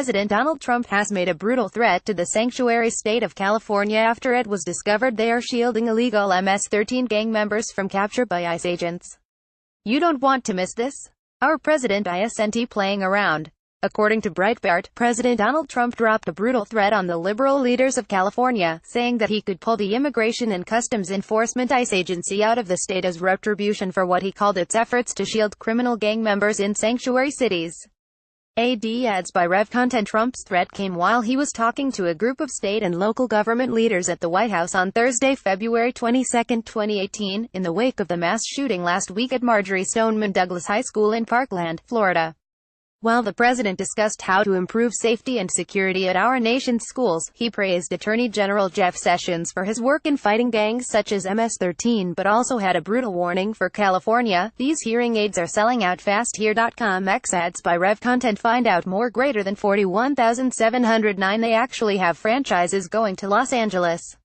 President Donald Trump has made a brutal threat to the sanctuary state of California after it was discovered they are shielding illegal MS-13 gang members from capture by ICE agents. You don't want to miss this. Our president isn't playing around. According to Breitbart, President Donald Trump dropped a brutal threat on the liberal leaders of California, saying that he could pull the Immigration and Customs Enforcement ICE agency out of the state as retribution for what he called its efforts to shield criminal gang members in sanctuary cities. Ads by Rev Content. Trump's threat came while he was talking to a group of state and local government leaders at the White House on Thursday, February 22, 2018, in the wake of the mass shooting last week at Marjory Stoneman Douglas High School in Parkland, Florida. While the president discussed how to improve safety and security at our nation's schools, he praised Attorney General Jeff Sessions for his work in fighting gangs such as MS-13, but also had a brutal warning for California. These hearing aids are selling out fast here.com. Ads by Rev Content. Find out more. Greater than 41,709. They actually have franchises going to Los Angeles.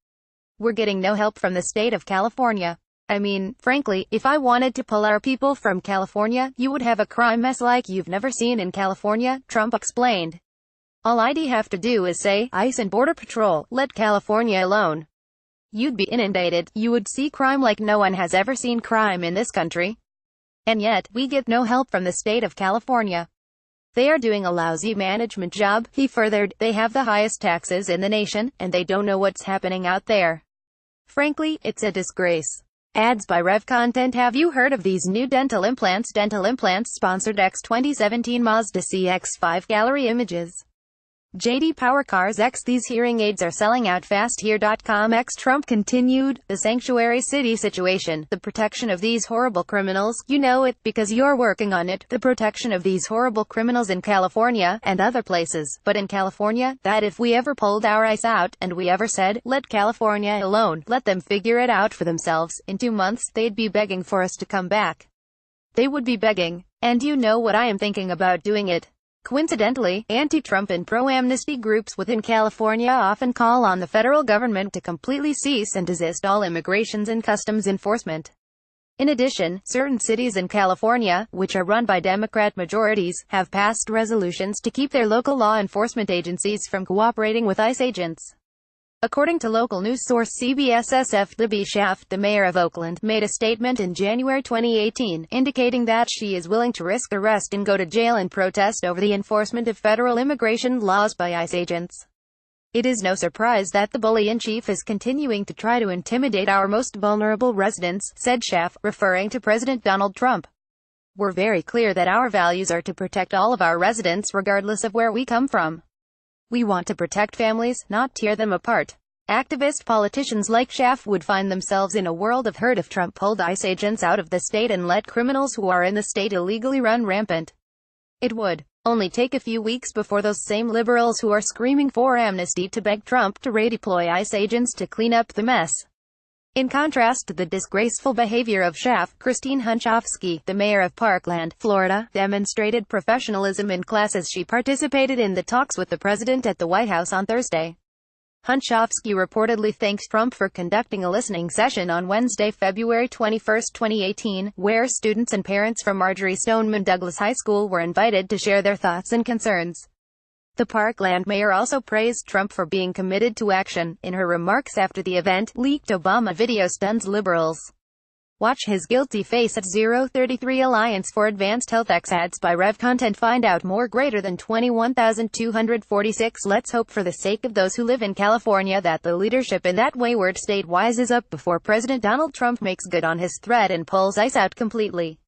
We're getting no help from the state of California. I mean, frankly, if I wanted to pull our people from California, you would have a crime mess like you've never seen in California, Trump explained. All I'd have to do is say, ICE and Border Patrol, let California alone. You'd be inundated. You would see crime like no one has ever seen crime in this country. And yet, we get no help from the state of California. They are doing a lousy management job, he furthered. They have the highest taxes in the nation, and they don't know what's happening out there. Frankly, it's a disgrace. Ads by Rev Content. Have you heard of these new dental implants? Dental implants sponsored X 2017 Mazda CX-5 gallery images. JD Power Cars X. These hearing aids are selling out fast here.com. X. Trump continued, the sanctuary city situation, the protection of these horrible criminals, you know it, because you're working on it, the protection of these horrible criminals in California, and other places, but in California, that if we ever pulled our ICE out, and we ever said, let California alone, let them figure it out for themselves, in 2 months, they'd be begging for us to come back. They would be begging. And you know what I am thinking about doing it. Coincidentally, anti-Trump and pro-amnesty groups within California often call on the federal government to completely cease and desist all immigrations and customs enforcement. In addition, certain cities in California, which are run by Democrat majorities, have passed resolutions to keep their local law enforcement agencies from cooperating with ICE agents. According to local news source CBS, Libby Schaaf, the mayor of Oakland, made a statement in January 2018, indicating that she is willing to risk arrest and go to jail in protest over the enforcement of federal immigration laws by ICE agents. It is no surprise that the bully-in-chief is continuing to try to intimidate our most vulnerable residents, said Schaaf, referring to President Donald Trump. We're very clear that our values are to protect all of our residents regardless of where we come from. We want to protect families, not tear them apart. Activist politicians like Schaaf would find themselves in a world of hurt if Trump pulled ICE agents out of the state and let criminals who are in the state illegally run rampant. It would only take a few weeks before those same liberals who are screaming for amnesty to beg Trump to redeploy ICE agents to clean up the mess. In contrast to the disgraceful behavior of Schaaf, Christine Hunchofsky, the mayor of Parkland, Florida, demonstrated professionalism in class as she participated in the talks with the president at the White House on Thursday. Hunchofsky reportedly thanked Trump for conducting a listening session on Wednesday, February 21, 2018, where students and parents from Marjory Stoneman Douglas High School were invited to share their thoughts and concerns. The Parkland mayor also praised Trump for being committed to action. In her remarks after the event, leaked Obama video stuns liberals. Watch his guilty face at 033 Alliance for Advanced Health. Ads by Rev Content. Find out more. Greater than 21,246. Let's hope for the sake of those who live in California that the leadership in that wayward state wises up before President Donald Trump makes good on his threat and pulls ICE out completely.